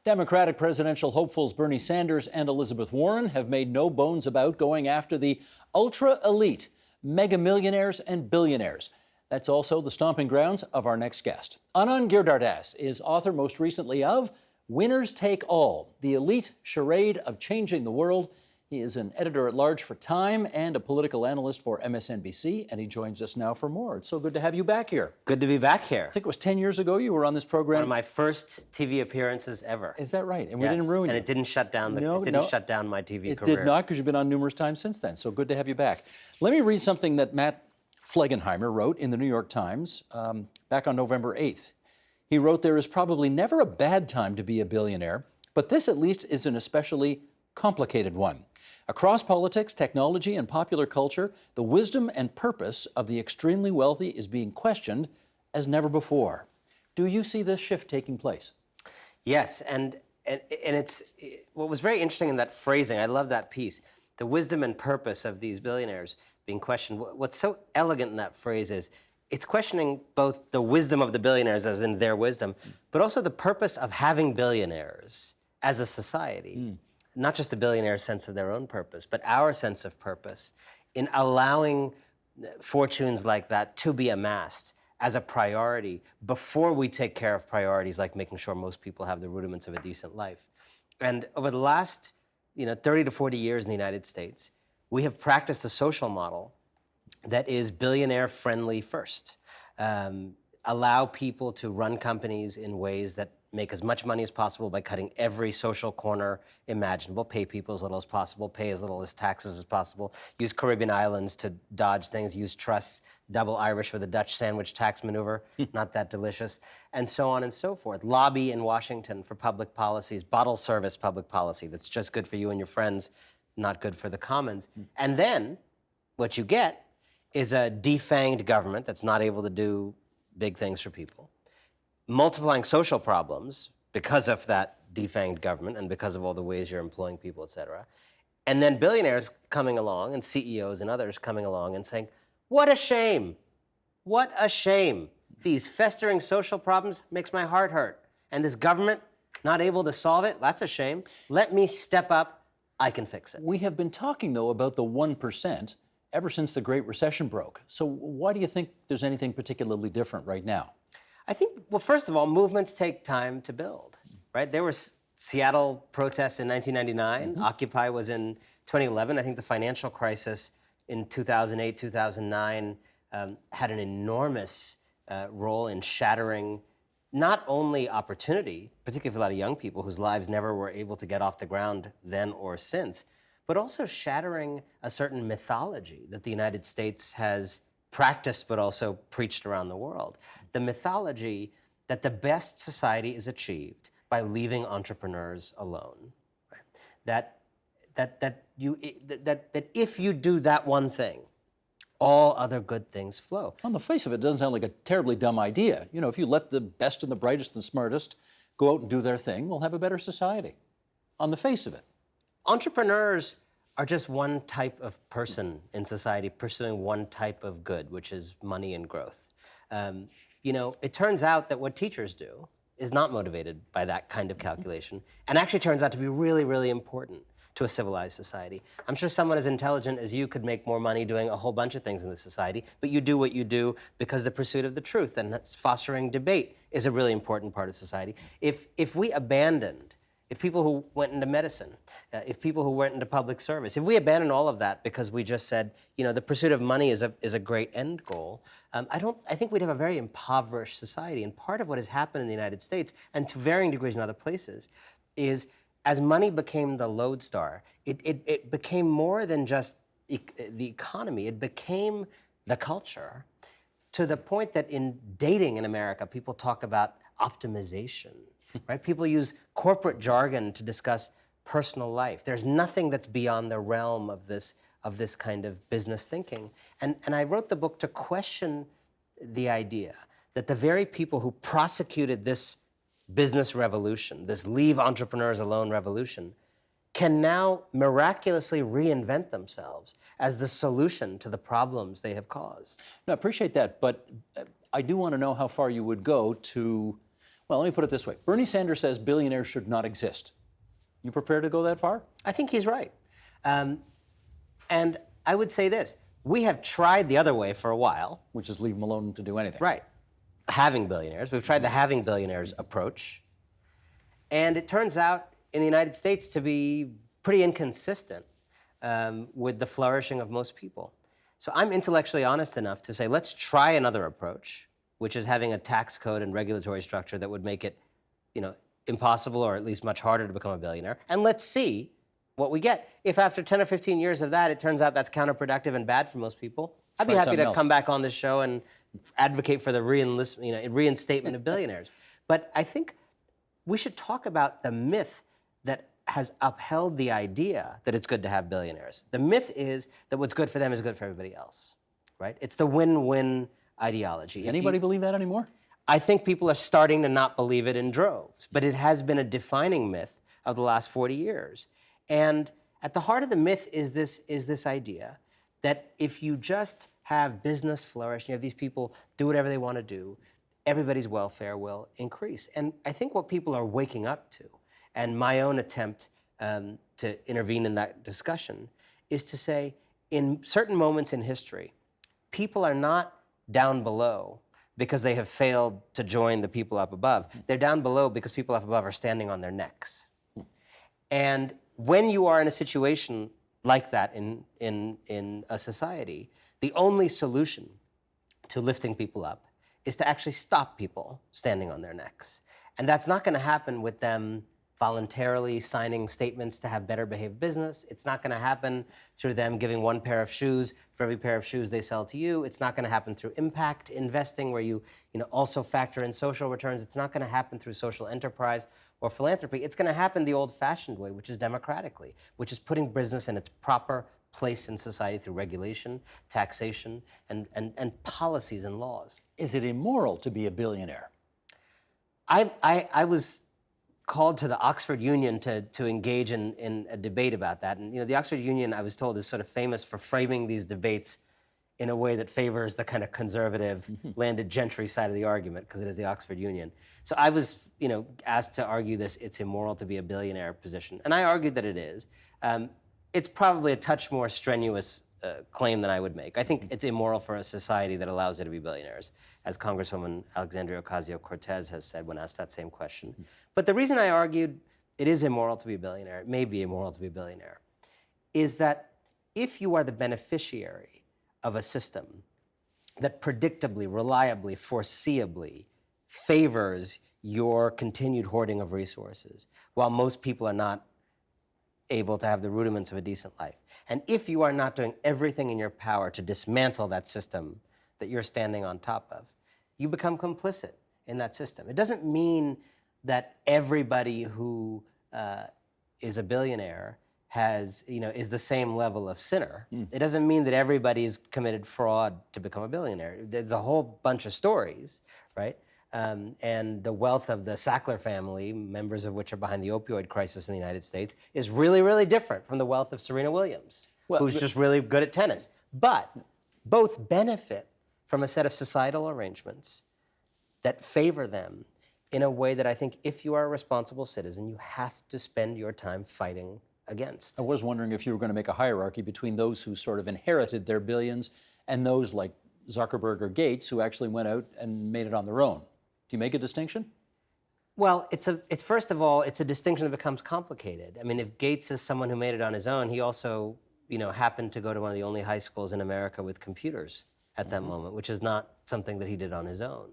Democratic presidential hopefuls Bernie Sanders and Elizabeth Warren have made no bones about going after the ultra-elite, mega millionaires and billionaires. That's also the stomping grounds of our next guest. Anand Giridharadas is author most recently of Winners Take All, the elite charade of changing the world. He is an editor-at-large for Time and a political analyst for MSNBC, and he joins us now for more. It's so good to have you back here. Good to be back here. I think it was 10 years ago you were on this program. One of my first TV appearances ever. Is that right? And yes. we didn't ruin you. And it didn't shut down shut down my TV career. It did not, because you've been on numerous times since then. So good to have you back. Let me read something that Matt Flegenheimer wrote in the New York Times back on November 8th. He wrote, "There is probably never a bad time to be a billionaire, but this at least is an especially complicated one. Across politics, technology, and popular culture, the wisdom and purpose of the extremely wealthy is being questioned as never before." Do you see this shift taking place? Yes, and it's what was very interesting in that phrasing. I love that piece. The wisdom and purpose of these billionaires being questioned. What's so elegant in that phrase is it's questioning both the wisdom of the billionaires, as in their wisdom, but also the purpose of having billionaires as a society. Not just the billionaire's sense of their own purpose, but our sense of purpose in allowing fortunes like that to be amassed as a priority before we take care of priorities like making sure most people have the rudiments of a decent life. And over the last 30 to 40 years in the United States, we have practiced a social model that is billionaire friendly first. Allow people to run companies in ways that make as much money as possible by cutting every social corner imaginable, pay people as little as possible, pay as little as taxes as possible, use Caribbean islands to dodge things, use trusts, double Irish for the Dutch sandwich tax maneuver, not that delicious, and so on and so forth. Lobby in Washington for public policies, bottle service public policy that's just good for you and your friends, not good for the commons. And then what you get is a defanged government that's not able to do big things for people, multiplying social problems because of that defanged government and because of all the ways you're employing people, et cetera. And then billionaires coming along and CEOs and others coming along and saying, what a shame, what a shame. These festering social problems makes my heart hurt. And this government not able to solve it, that's a shame. Let me step up, I can fix it. We have been talking, though, about the 1% ever since the Great Recession broke. So why do you think there's anything particularly different right now? I think, well, first of all, movements take time to build, right? There were Seattle protests in 1999. Occupy was in 2011. I think the financial crisis in 2008, 2009 had an enormous role in shattering not only opportunity, particularly for a lot of young people whose lives never were able to get off the ground then or since, but also shattering a certain mythology that the United States has practiced but also preached around the world. The mythology that the best society is achieved by leaving entrepreneurs alone. Right? That if you do that one thing, all other good things flow. On the face of it, it doesn't sound like a terribly dumb idea. If you let the best and the brightest and smartest go out and do their thing, we'll have a better society. On the face of it. Entrepreneurs are just one type of person in society pursuing one type of good, which is money and growth. It turns out that what teachers do is not motivated by that kind of calculation, and actually turns out to be really, really important to a civilized society. I'm sure someone as intelligent as you could make more money doing a whole bunch of things in this society, but you do what you do because the pursuit of the truth and that's fostering debate is a really important part of society. If we abandoned if people who went into medicine, if people who went into public service, if we abandon all of that because we just said, the pursuit of money is a great end goal, I think we'd have a very impoverished society. And part of what has happened in the United States, and to varying degrees in other places, is as money became the lodestar, it became more than just the economy. It became the culture, to the point that in dating in America, people talk about optimization. Right? People use corporate jargon to discuss personal life. There's nothing that's beyond the realm of this kind of business thinking. And I wrote the book to question the idea that the very people who prosecuted this business revolution, this leave entrepreneurs alone revolution, can now miraculously reinvent themselves as the solution to the problems they have caused. No, I appreciate that, but I do want to know how far you would go to Well, let me put it this way. Bernie Sanders says billionaires should not exist. You prepared to go that far? I think he's right. And I would say this. We have tried the other way for a while. Which is leave them alone to do anything. Right. Having billionaires. We've tried the having billionaires approach. And it turns out in the United States to be pretty inconsistent with the flourishing of most people. So I'm intellectually honest enough to say, let's try another approach, which is having a tax code and regulatory structure that would make it, impossible or at least much harder to become a billionaire. And let's see what we get. If after 10 or 15 years of that, it turns out that's counterproductive and bad for most people, I'd be happy to come back on this show and advocate for the reinstatement of billionaires. But I think we should talk about the myth that has upheld the idea that it's good to have billionaires. The myth is that what's good for them is good for everybody else, right? It's the win-win ideology. Does anybody believe that anymore? I think people are starting to not believe it in droves, but it has been a defining myth of the last 40 years. And at the heart of the myth is this idea that if you just have business flourish, you have these people do whatever they want to do, everybody's welfare will increase. And I think what people are waking up to, and my own attempt to intervene in that discussion, is to say, in certain moments in history, people are not down below because they have failed to join the people up above. They're down below because people up above are standing on their necks. And when you are in a situation like that in a society, the only solution to lifting people up is to actually stop people standing on their necks. And that's not going to happen with them voluntarily signing statements to have better behaved business. It's not going to happen through them giving one pair of shoes for every pair of shoes they sell to you. It's not going to happen through impact investing where you also factor in social returns. It's not going to happen through social enterprise or philanthropy. It's going to happen the old-fashioned way, which is democratically, which is putting business in its proper place in society through regulation, taxation, and policies and laws. Is it immoral to be a billionaire? I was called to the Oxford Union to engage in a debate about that. And the Oxford Union, I was told, is sort of famous for framing these debates in a way that favors the kind of conservative landed gentry side of the argument, because it is the Oxford Union. So I was asked to argue this, it's immoral to be a billionaire position. And I argued that it is. It's probably a touch more strenuous claim than I would make. I think it's immoral for a society that allows there to be billionaires, as Congresswoman Alexandria Ocasio-Cortez has said when asked that same question. But the reason I argued it is immoral to be a billionaire, it may be immoral to be a billionaire, is that if you are the beneficiary of a system that predictably, reliably, foreseeably favors your continued hoarding of resources, while most people are not able to have the rudiments of a decent life, and if you are not doing everything in your power to dismantle that system that you're standing on top of, you become complicit in that system. It doesn't mean that everybody who is a billionaire is the same level of sinner. It doesn't mean that everybody's committed fraud to become a billionaire. There's a whole bunch of stories, right? And the wealth of the Sackler family, members of which are behind the opioid crisis in the United States, is really, really different from the wealth of Serena Williams, who's just really good at tennis. But both benefit from a set of societal arrangements that favor them in a way that I think if you are a responsible citizen, you have to spend your time fighting against. I was wondering if you were going to make a hierarchy between those who sort of inherited their billions and those like Zuckerberg or Gates who actually went out and made it on their own. Do you make a distinction? Well, it's first of all, it's a distinction that becomes complicated. I mean, if Gates is someone who made it on his own, he also, happened to go to one of the only high schools in America with computers at that moment, which is not something that he did on his own.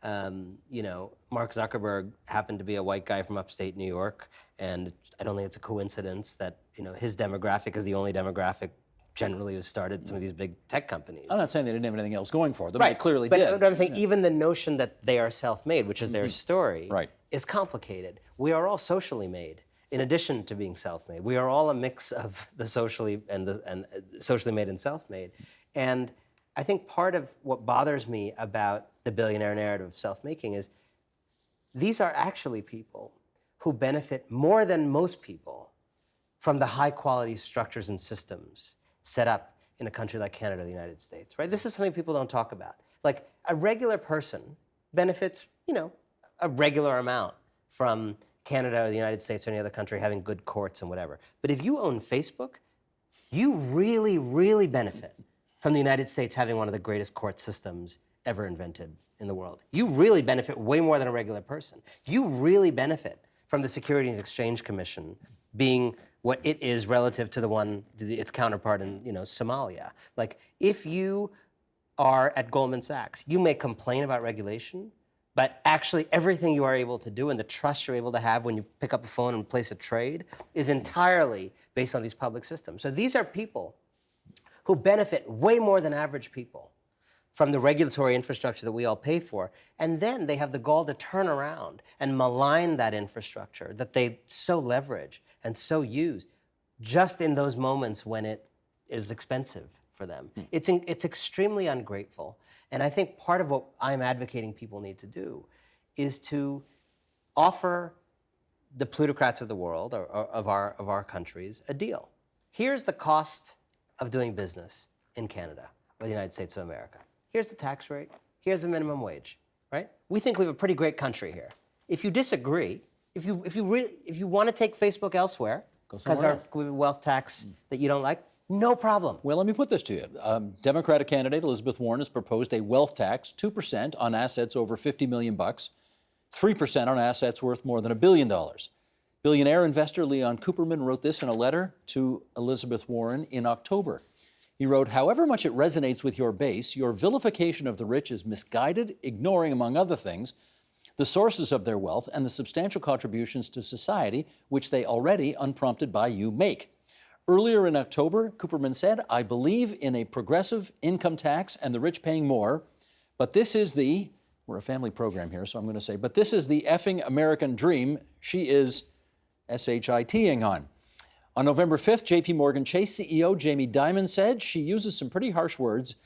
Mark Zuckerberg happened to be a white guy from upstate New York, and I don't think it's a coincidence that, his demographic is the only demographic generally who started some of these big tech companies. I'm not saying they didn't have anything else going for them. Right. They clearly but did. But I'm saying even the notion that they are self-made, which is their story, is complicated. We are all socially made, in addition to being self-made. We are all a mix of the socially socially made and self-made. And I think part of what bothers me about the billionaire narrative of self-making is these are actually people who benefit more than most people from the high-quality structures and systems set up in a country like Canada or the United States, right? This is something people don't talk about. Like, a regular person benefits, a regular amount from Canada or the United States or any other country having good courts and whatever. But if you own Facebook, you really, really benefit from the United States having one of the greatest court systems ever invented in the world. You really benefit way more than a regular person. You really benefit from the Securities and Exchange Commission being what it is relative to its counterpart in Somalia. Like, if you are at Goldman Sachs, you may complain about regulation, but actually everything you are able to do and the trust you're able to have when you pick up a phone and place a trade is entirely based on these public systems. So these are people who benefit way more than average people from the regulatory infrastructure that we all pay for. And then they have the gall to turn around and malign that infrastructure that they so leverage and so use just in those moments when it is expensive for them. It's extremely ungrateful. And I think part of what I'm advocating people need to do is to offer the plutocrats of the world, or of our countries, a deal. Here's the cost of doing business in Canada or the United States of America. Here's the tax rate. Here's the minimum wage, right? We think we have a pretty great country here. If you disagree, if you want to take Facebook elsewhere because our wealth tax that you don't like, no problem. Well, let me put this to you. Democratic candidate Elizabeth Warren has proposed a wealth tax, 2% on assets over $50 million, 3% on assets worth more than $1 billion. Billionaire investor Leon Cooperman wrote this in a letter to Elizabeth Warren in October. He wrote, "However much it resonates with your base, your vilification of the rich is misguided, ignoring, among other things, the sources of their wealth and the substantial contributions to society which they already, unprompted by you, make." Earlier in October, Cooperman said, "I believe in a progressive income tax and the rich paying more, but this is the," we're a family program here, so I'm going to say, "but this is the effing American dream she is SHITing on." On November 5th, JP Morgan Chase CEO Jamie Dimon said she uses some pretty harsh words.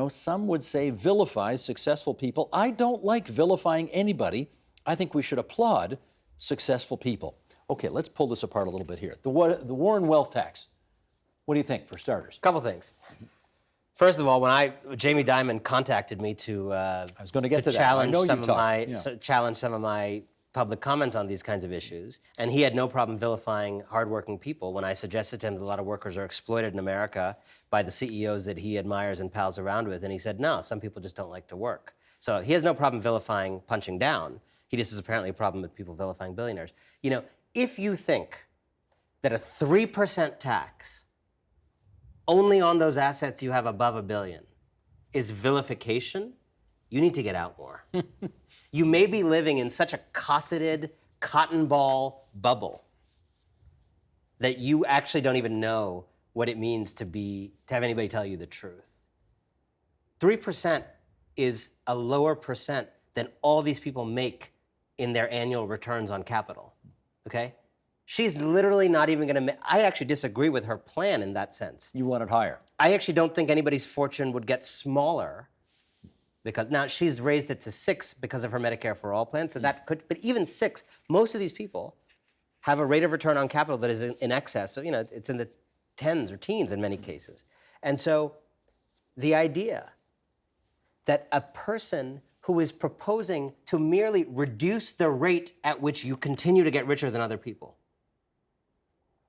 Some would say vilifies successful people. I don't like vilifying anybody. I think we should applaud successful people. Okay, let's pull this apart a little bit here. The Warren wealth tax. What do you think, for starters? Couple things. First of all, when Jamie Dimon contacted me to I was going to get to challenge some of my public comments on these kinds of issues, and he had no problem vilifying hardworking people when I suggested to him that a lot of workers are exploited in America by the CEOs that he admires and pals around with, and he said, no, some people just don't like to work. So he has no problem vilifying punching down. He just has apparently a problem with people vilifying billionaires. If you think that a 3% tax only on those assets you have above $1 billion is vilification, you need to get out more. You may be living in such a cosseted cotton ball bubble that you actually don't even know what it means to have anybody tell you the truth. 3% is a lower percent than all these people make in their annual returns on capital, okay? She's literally not even gonna I actually disagree with her plan in that sense. You want it higher? I actually don't think anybody's fortune would get smaller, because now she's raised it to 6 because of her Medicare for All plan, so that could, but even 6, most of these people have a rate of return on capital that is in excess of, it's in the tens or teens in many cases. And so the idea that a person who is proposing to merely reduce the rate at which you continue to get richer than other people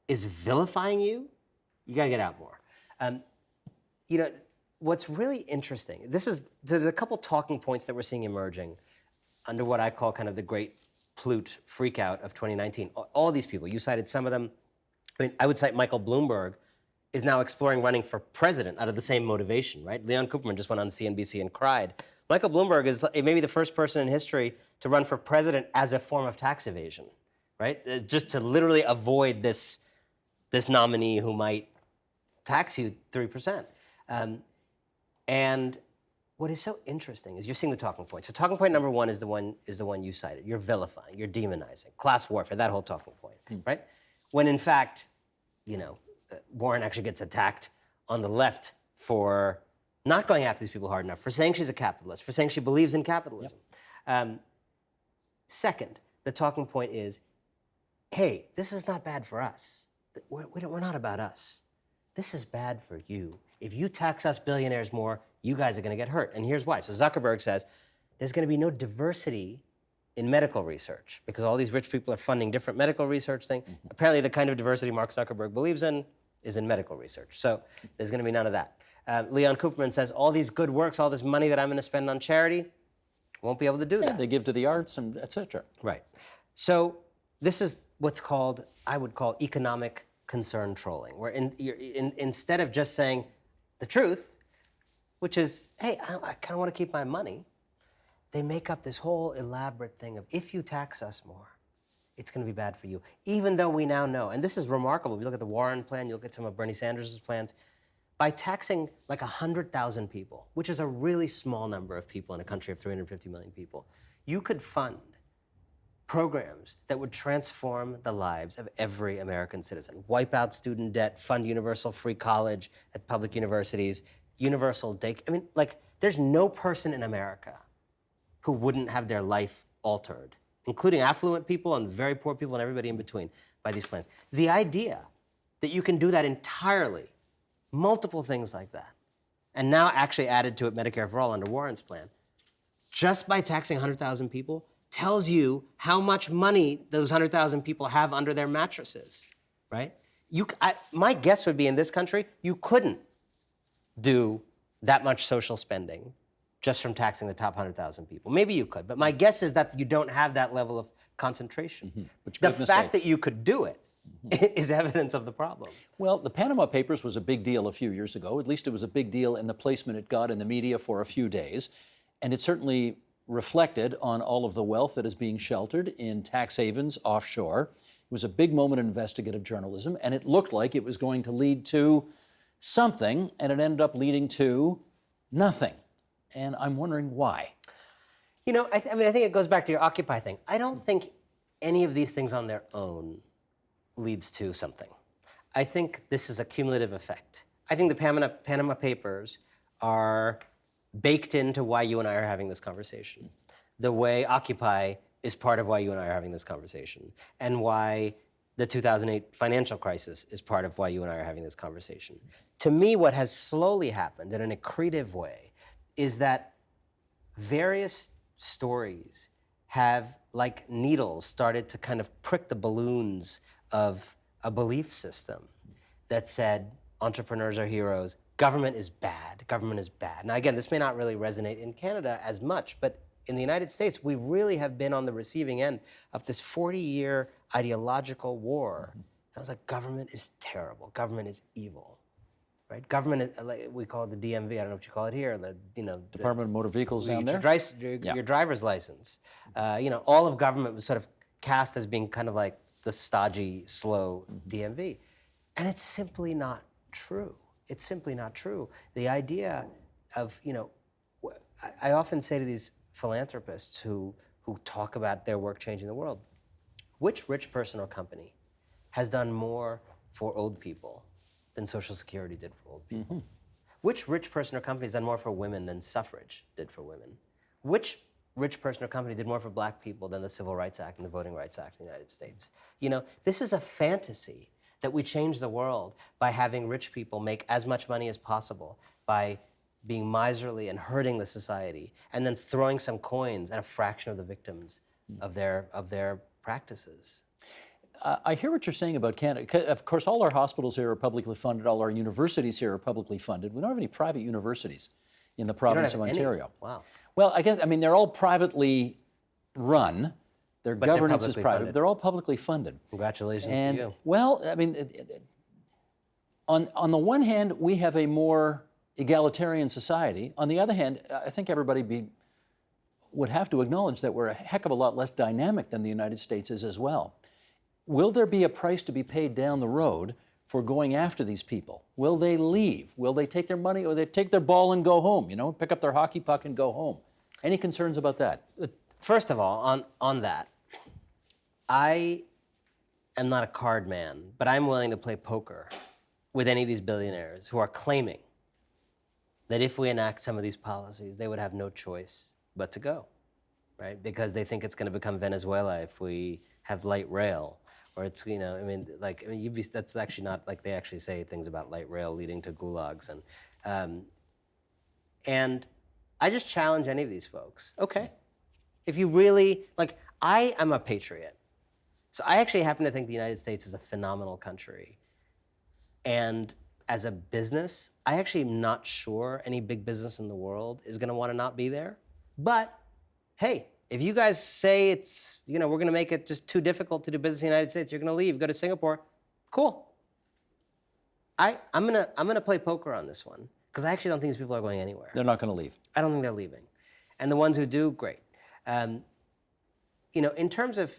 is vilifying you, you gotta get out more. What's really interesting, there's a couple talking points that we're seeing emerging under what I call kind of the great plute freakout of 2019. All these people, you cited some of them. I would cite Michael Bloomberg is now exploring running for president out of the same motivation, right? Leon Cooperman just went on CNBC and cried. Michael Bloomberg is maybe the first person in history to run for president as a form of tax evasion, right? Just to literally avoid this nominee who might tax you 3%. And what is so interesting is you're seeing the talking point. So talking point number one is the one you cited. You're vilifying, you're demonizing, class warfare, that whole talking point, right? When in fact, Warren actually gets attacked on the left for not going after these people hard enough, for saying she's a capitalist, for saying she believes in capitalism. Yep. Second, the talking point is, hey, this is not bad for us. We're not about us. This is bad for you. If you tax us billionaires more, you guys are going to get hurt. And here's why. So Zuckerberg says there's going to be no diversity in medical research, because all these rich people are funding different medical research things. Apparently the kind of diversity Mark Zuckerberg believes in is in medical research. So there's going to be none of that. Leon Cooperman says all these good works, all this money that I'm going to spend on charity, won't be able to do that. They give to the arts and et cetera. Right. So this is what's called, I would call, economic concern trolling, where instead of just saying the truth, which is, hey, I kind of want to keep my money, they make up this whole elaborate thing of, if you tax us more, it's going to be bad for you, even though we now know, and this is remarkable. If you look at the Warren plan, you look at some of Bernie Sanders' plans, by taxing like 100,000 people, which is a really small number of people in a country of 350 million people, you could fund programs that would transform the lives of every American citizen. Wipe out student debt, fund universal free college at public universities, universal day. I mean, like, there's no person in America who wouldn't have their life altered, including affluent people and very poor people and everybody in between, by these plans. The idea that you can do that entirely, multiple things like that, and now actually added to it Medicare for All under Warren's plan, just by taxing 100,000 people, tells you how much money those 100,000 people have under their mattresses, right? My guess would be in this country, you couldn't do that much social spending just from taxing the top 100,000 people. Maybe you could, but my guess is that you don't have that level of concentration. The fact that you could do it is evidence of the problem. Well, the Panama Papers was a big deal a few years ago. At least it was a big deal in the placement it got in the media for a few days. And it certainly reflected on all of the wealth that is being sheltered in tax havens offshore. It was a big moment in investigative journalism, and it looked like it was going to lead to something, and it ended up leading to nothing. And I'm wondering why. You know, I think it goes back to your Occupy thing. I don't think any of these things on their own leads to something. I think this is a cumulative effect. I think the Panama Papers are baked into why you and I are having this conversation. The way Occupy is part of why you and I are having this conversation, and why the 2008 financial crisis is part of why you and I are having this conversation. To me, what has slowly happened in an accretive way is that various stories have, like needles, started to kind of prick the balloons of a belief system that said entrepreneurs are heroes, government is bad, government is bad. Now again, this may not really resonate in Canada as much, but in the United States, we really have been on the receiving end of this 40-year ideological war. I was like, government is terrible, government is evil, right? Government is, like, we call it the DMV, I don't know what you call it here, Department of Motor Vehicles down there? Your driver's license. All of government was sort of cast as being kind of like the stodgy, slow DMV. And it's simply not true. It's simply not true. The idea of, I often say to these philanthropists who talk about their work changing the world, which rich person or company has done more for old people than Social Security did for old people? Which rich person or company has done more for women than suffrage did for women? Which rich person or company did more for black people than the Civil Rights Act and the Voting Rights Act in the United States? This is a fantasy that we change the world by having rich people make as much money as possible by being miserly and hurting the society, and then throwing some coins at a fraction of the victims of their practices. I hear what you're saying about Canada. Of course, all our hospitals here are publicly funded. All our universities here are publicly funded. We don't have any private universities in the province of Ontario. Wow. Well, they're all privately run. Their governance is private. Funded. They're all publicly funded. Congratulations to you. Well, on the one hand, we have a more egalitarian society. On the other hand, I think everybody would have to acknowledge that we're a heck of a lot less dynamic than the United States is as well. Will there be a price to be paid down the road for going after these people? Will they leave? Will they take their money, or they take their ball and go home, pick up their hockey puck and go home? Any concerns about that? First of all, on that, I am not a card man, but I'm willing to play poker with any of these billionaires who are claiming that if we enact some of these policies, they would have no choice but to go, right? Because they think it's going to become Venezuela if we have light rail, or it's, that's actually not, like, they actually say things about light rail leading to gulags. And I just challenge any of these folks. Okay, if you really, I am a patriot. So I actually happen to think the United States is a phenomenal country. And as a business, I actually am not sure any big business in the world is going to want to not be there. But hey, if you guys say it's, we're going to make it just too difficult to do business in the United States, you're going to leave, go to Singapore, cool. I'm gonna play poker on this one because I actually don't think these people are going anywhere. They're not going to leave. I don't think they're leaving. And the ones who do, great. In terms of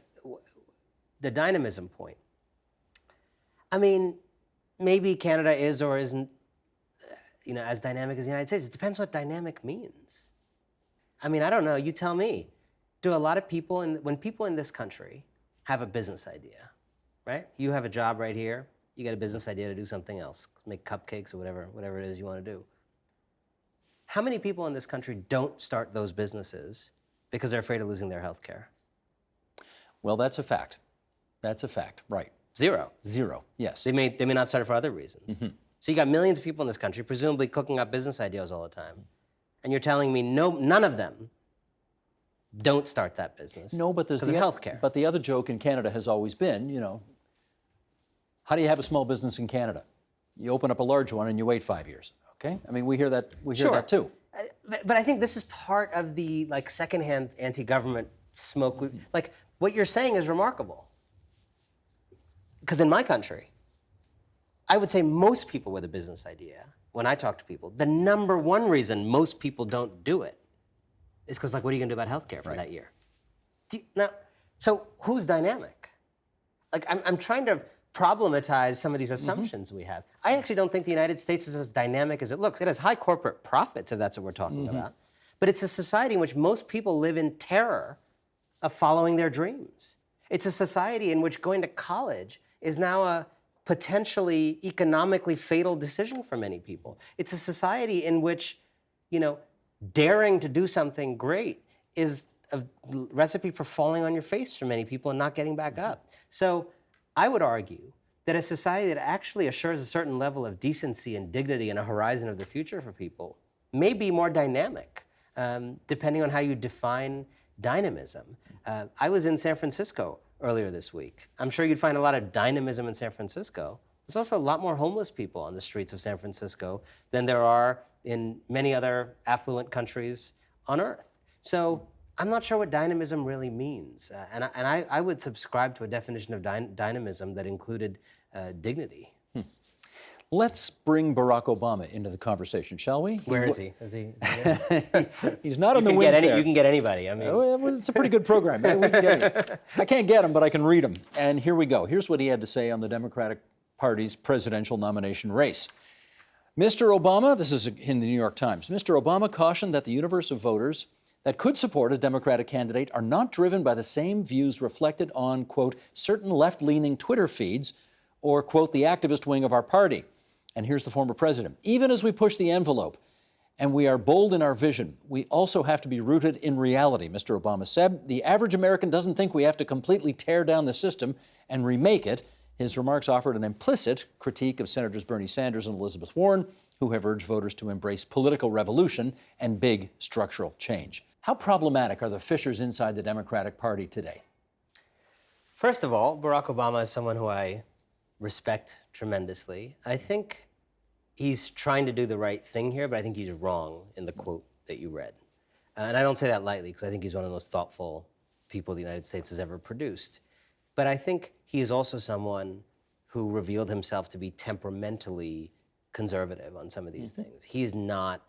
the dynamism point, I mean, maybe Canada is or isn't, as dynamic as the United States. It depends what dynamic means. I mean, I don't know. You tell me. Do a lot of people, when people in this country have a business idea, right? You have a job right here. You got a business idea to do something else, make cupcakes or whatever it is you want to do. How many people in this country don't start those businesses because they're afraid of losing their health care? Well, that's a fact. That's a fact, right. Zero. Zero, yes. They may not start it for other reasons. Mm-hmm. So you got millions of people in this country, presumably cooking up business ideas all the time. And you're telling me none of them don't start that business. No, but there's because of healthcare. But the other joke in Canada has always been, how do you have a small business in Canada? You open up a large one and you wait 5 years. Okay, I mean we hear that that too. But I think this is part of the secondhand anti-government smoke. Mm-hmm. What you're saying is remarkable. Because in my country, I would say most people with a business idea, when I talk to people, the number one reason most people don't do it is because, what are you going to do about healthcare for that year? So who's dynamic? I'm trying to problematize some of these assumptions we have. I actually don't think the United States is as dynamic as it looks. It has high corporate profits, if that's what we're talking about. But it's a society in which most people live in terror of following their dreams. It's a society in which going to college is now a potentially economically fatal decision for many people. It's a society in which, daring to do something great is a recipe for falling on your face for many people and not getting back up. So I would argue that a society that actually assures a certain level of decency and dignity and a horizon of the future for people may be more dynamic, depending on how you define dynamism. I was in San Francisco earlier this week. I'm sure you'd find a lot of dynamism in San Francisco. There's also a lot more homeless people on the streets of San Francisco than there are in many other affluent countries on Earth. So I'm not sure what dynamism really means. And I would subscribe to a definition of dynamism that included dignity. Let's bring Barack Obama into the conversation, shall we? Where is he? He's not on the wings there. You can get anybody. I mean, well, it's a pretty good program. Maybe we can get him. I can't get him, but I can read him. And here we go. Here's what he had to say on the Democratic Party's presidential nomination race. Mr. Obama, this is in the New York Times, Mr. Obama cautioned that the universe of voters that could support a Democratic candidate are not driven by the same views reflected on, quote, certain left-leaning Twitter feeds or, quote, the activist wing of our party. And here's the former president. Even as we push the envelope and we are bold in our vision, we also have to be rooted in reality, Mr. Obama said. The average American doesn't think we have to completely tear down the system and remake it. His remarks offered an implicit critique of Senators Bernie Sanders and Elizabeth Warren, who have urged voters to embrace political revolution and big structural change. How problematic are the fissures inside the Democratic Party today? First of all, Barack Obama is someone who I respect tremendously. I think he's trying to do the right thing here, but I think he's wrong in the quote that you read. And I don't say that lightly, because I think he's one of the most thoughtful people the United States has ever produced. But I think he is also someone who revealed himself to be temperamentally conservative on some of these things. He is not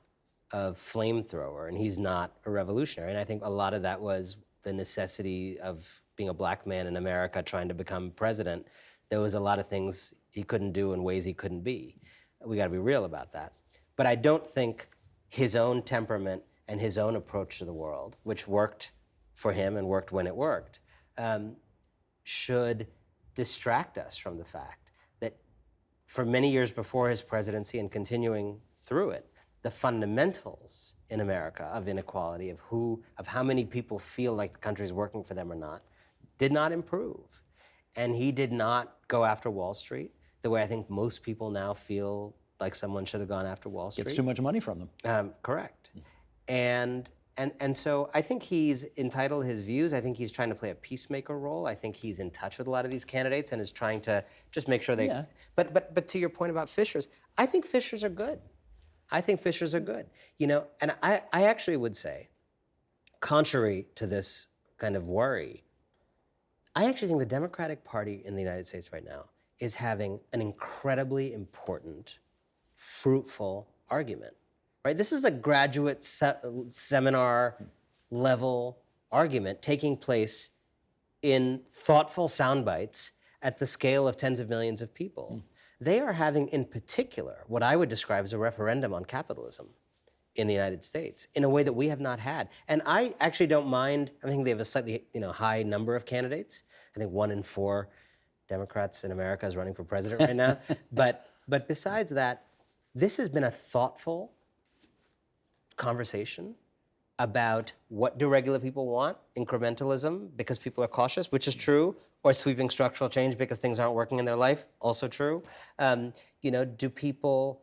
a flamethrower, and he's not a revolutionary. And I think a lot of that was the necessity of being a black man in America trying to become president. There was a lot of things he couldn't do in ways he couldn't be. We got to be real about that. But I don't think his own temperament and his own approach to the world, which worked for him and worked when it worked, should distract us from the fact that for many years before his presidency and continuing through it, the fundamentals in America of inequality, of how many people feel like the country is working for them or not, did not improve. And he did not go after Wall Street the way I think most people now feel like someone should have gone after Wall Street. Gets too much money from them. Correct. And And so I think he's entitled to his views. I think he's trying to play a peacemaker role. I think he's in touch with a lot of these candidates and is trying to just make sure they. Yeah. But to your point about fishers, I think fishers are good. I think fishers are good. You know, and I actually would say, contrary to this kind of worry, I actually think the Democratic Party in the United States right now is having an incredibly important, fruitful argument. Right? This is a graduate seminar level argument taking place in thoughtful sound bites at the scale of tens of millions of people. They are having, in particular, what I would describe as a referendum on capitalism in the United States in a way that we have not had. And I actually don't mind. I think they have a slightly high number of candidates. I think 1 in 4 Democrats in America is running for president right now. But besides that, this has been a thoughtful conversation about what do regular people want, incrementalism because people are cautious, which is true, or sweeping structural change because things aren't working in their life, also true. Do people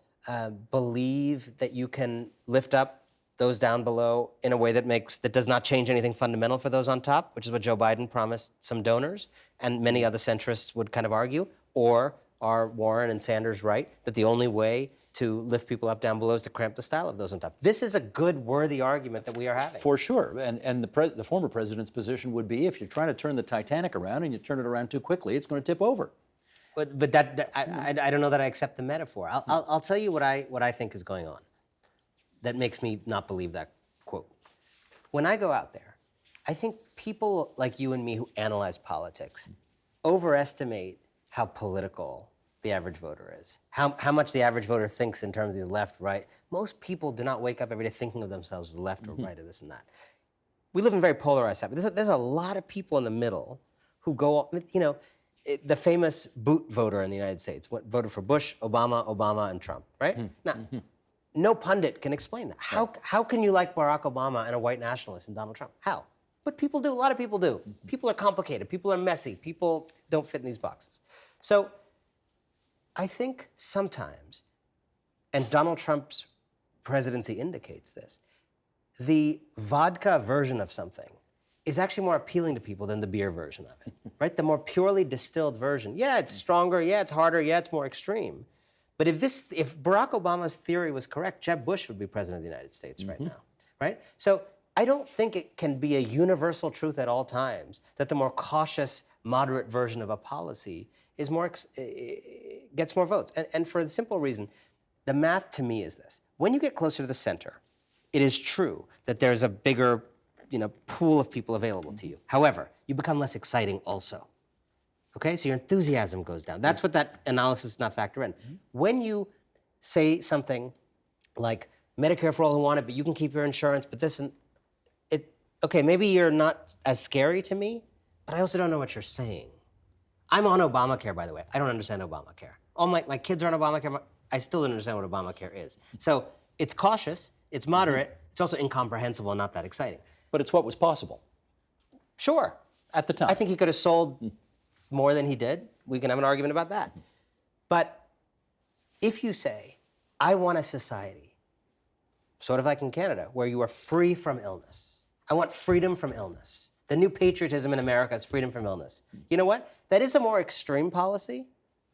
believe that you can lift up those down below in a way that does not change anything fundamental for those on top, which is what Joe Biden promised some donors, and many other centrists would kind of argue, or are Warren and Sanders right that the only way to lift people up down below is to cramp the style of those on top? This is a good, worthy argument that we are having. For sure. And the former president's position would be if you're trying to turn the Titanic around and you turn it around too quickly, it's going to tip over. But I don't know that I accept the metaphor. I'll tell you what I think is going on that makes me not believe that quote. When I go out there, I think people like you and me who analyze politics overestimate how political the average voter is, how much the average voter thinks in terms of the left, right. Most people do not wake up every day thinking of themselves as left or right or this and that. We live in very polarized time. There's a lot of people in the middle who go, the famous boot voter in the United States, voted for Bush, Obama, and Trump, right? Now, no pundit can explain that. How can you like Barack Obama and a white nationalist and Donald Trump? How? But people do, a lot of people do. People are complicated, people are messy, people don't fit in these boxes. So I think sometimes, and Donald Trump's presidency indicates this, the vodka version of something is actually more appealing to people than the beer version of it, right? The more purely distilled version. Yeah, it's stronger, yeah, it's harder, yeah, it's more extreme. But if Barack Obama's theory was correct, Jeb Bush would be president of the United States right now, right? So I don't think it can be a universal truth at all times that the more cautious, moderate version of a policy is gets more votes. And for the simple reason, the math to me is this. When you get closer to the center, it is true that there's a bigger pool of people available to you. However, you become less exciting also. Okay, so your enthusiasm goes down. That's what that analysis does not factor in. When you say something like Medicare for all who want it, but you can keep your insurance, but this and okay, maybe you're not as scary to me, but I also don't know what you're saying. I'm on Obamacare, by the way. I don't understand Obamacare. All my kids are on Obamacare. I still don't understand what Obamacare is. So it's cautious, it's moderate, it's also incomprehensible and not that exciting. But it's what was possible. Sure. At the time. I think he could have sold more than he did. We can have an argument about that. But if you say, I want a society, sort of like in Canada, where you are free from illness. I want freedom from illness. The new patriotism in America is freedom from illness. You know what? That is a more extreme policy.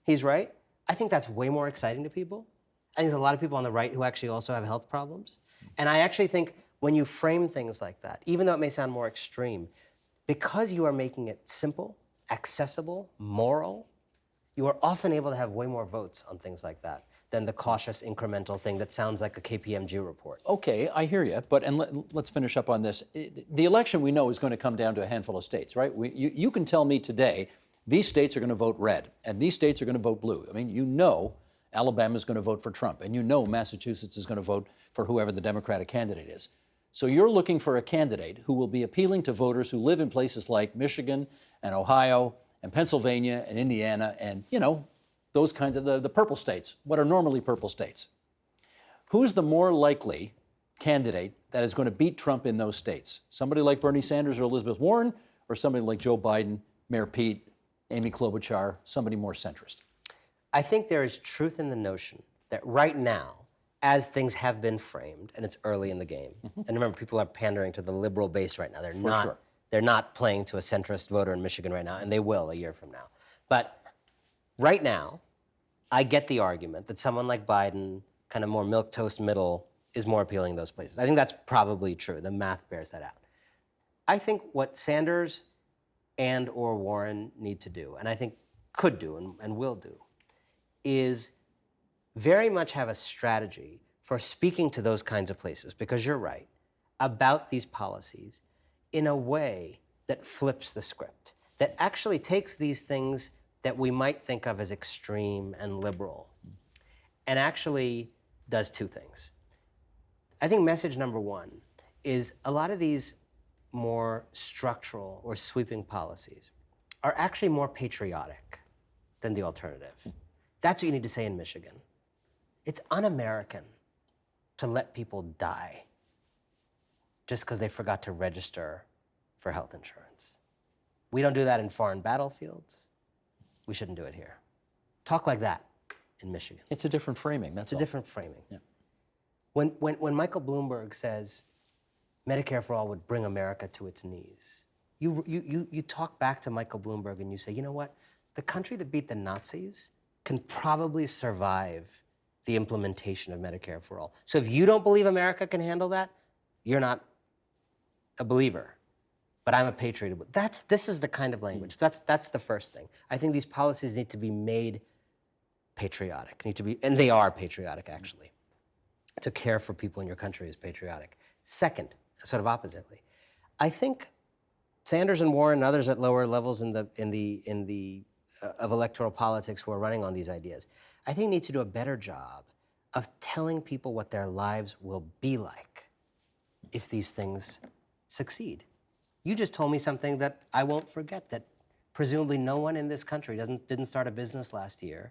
He's right. I think that's way more exciting to people. I think there's a lot of people on the right who actually also have health problems. And I actually think when you frame things like that, even though it may sound more extreme, because you are making it simple, accessible, moral, you are often able to have way more votes on things like that than the cautious incremental thing that sounds like a KPMG report. Okay, I hear you, but let's finish up on this. The election we know is going to come down to a handful of states, right? You can tell me today these states are going to vote red and these states are going to vote blue. I mean, you know Alabama is going to vote for Trump and you know Massachusetts is going to vote for whoever the Democratic candidate is. So you're looking for a candidate who will be appealing to voters who live in places like Michigan and Ohio and Pennsylvania and Indiana and, those kinds of the purple states, what are normally purple states. Who's the more likely candidate that is going to beat Trump in those states? Somebody like Bernie Sanders or Elizabeth Warren, or somebody like Joe Biden, Mayor Pete, Amy Klobuchar, somebody more centrist? I think there is truth in the notion that right now, as things have been framed, and it's early in the game. And remember, people are pandering to the liberal base right now. They're not playing to a centrist voter in Michigan right now, and they will a year from now. But right now, I get the argument that someone like Biden, kind of more milquetoast middle, is more appealing in those places. I think that's probably true. The math bears that out. I think what Sanders and or Warren need to do, and I think could do and will do, is very much have a strategy for speaking to those kinds of places, because you're right, about these policies in a way that flips the script, that actually takes these things that we might think of as extreme and liberal and actually does two things. I think message number one is a lot of these more structural or sweeping policies are actually more patriotic than the alternative. That's what you need to say in Michigan. It's un-American to let people die just because they forgot to register for health insurance. We don't do that in foreign battlefields. We shouldn't do it here. Talk like that in Michigan. It's a different framing, that's all. It's a different framing. Yeah. When Michael Bloomberg says Medicare for all would bring America to its knees, you talk back to Michael Bloomberg and you say, you know what? The country that beat the Nazis can probably survive the implementation of Medicare for all. So if you don't believe America can handle that, you're not a believer. But I'm a patriot. This is the kind of language. That's the first thing. I think these policies need to be made patriotic. And they are patriotic, actually. To care for people in your country is patriotic. Second, sort of oppositely, I think Sanders and Warren and others at lower levels of electoral politics who are running on these ideas, I think need to do a better job of telling people what their lives will be like if these things succeed. You just told me something that I won't forget, that presumably no one in this country didn't start a business last year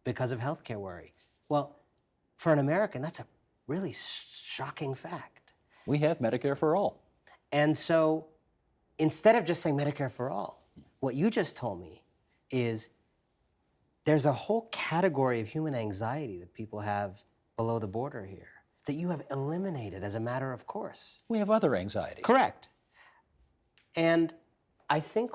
because of healthcare worry. Well, for an American, that's a really shocking fact. We have Medicare for all. And so instead of just saying Medicare for all, what you just told me is there's a whole category of human anxiety that people have below the border here that you have eliminated as a matter of course. We have other anxieties. Correct. And I think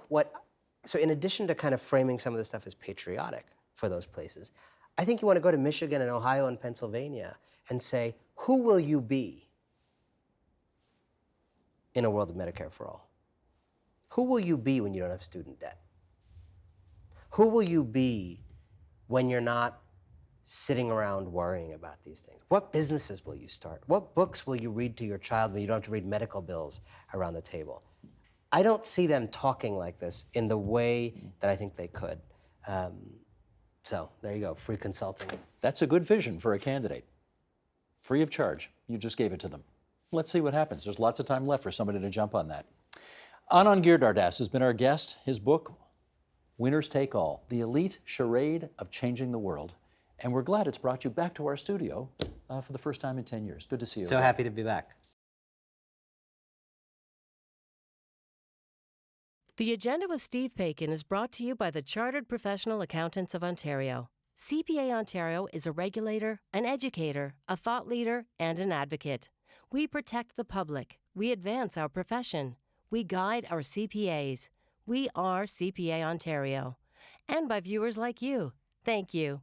so in addition to kind of framing some of this stuff as patriotic for those places, I think you want to go to Michigan and Ohio and Pennsylvania and say, who will you be in a world of Medicare for all? Who will you be when you don't have student debt? Who will you be when you're not sitting around worrying about these things? What businesses will you start? What books will you read to your child when you don't have to read medical bills around the table? I don't see them talking like this in the way that I think they could. So there you go, free consulting. That's a good vision for a candidate. Free of charge. You just gave it to them. Let's see what happens. There's lots of time left for somebody to jump on that. Anand Giridharadas has been our guest. His book, Winners Take All, The Elite Charade of Changing the World. And we're glad it's brought you back to our studio for the first time in 10 years. Good to see you. So happy to be back. The Agenda with Steve Paikin is brought to you by the Chartered Professional Accountants of Ontario. CPA Ontario is a regulator, an educator, a thought leader, and an advocate. We protect the public. We advance our profession. We guide our CPAs. We are CPA Ontario. And by viewers like you. Thank you.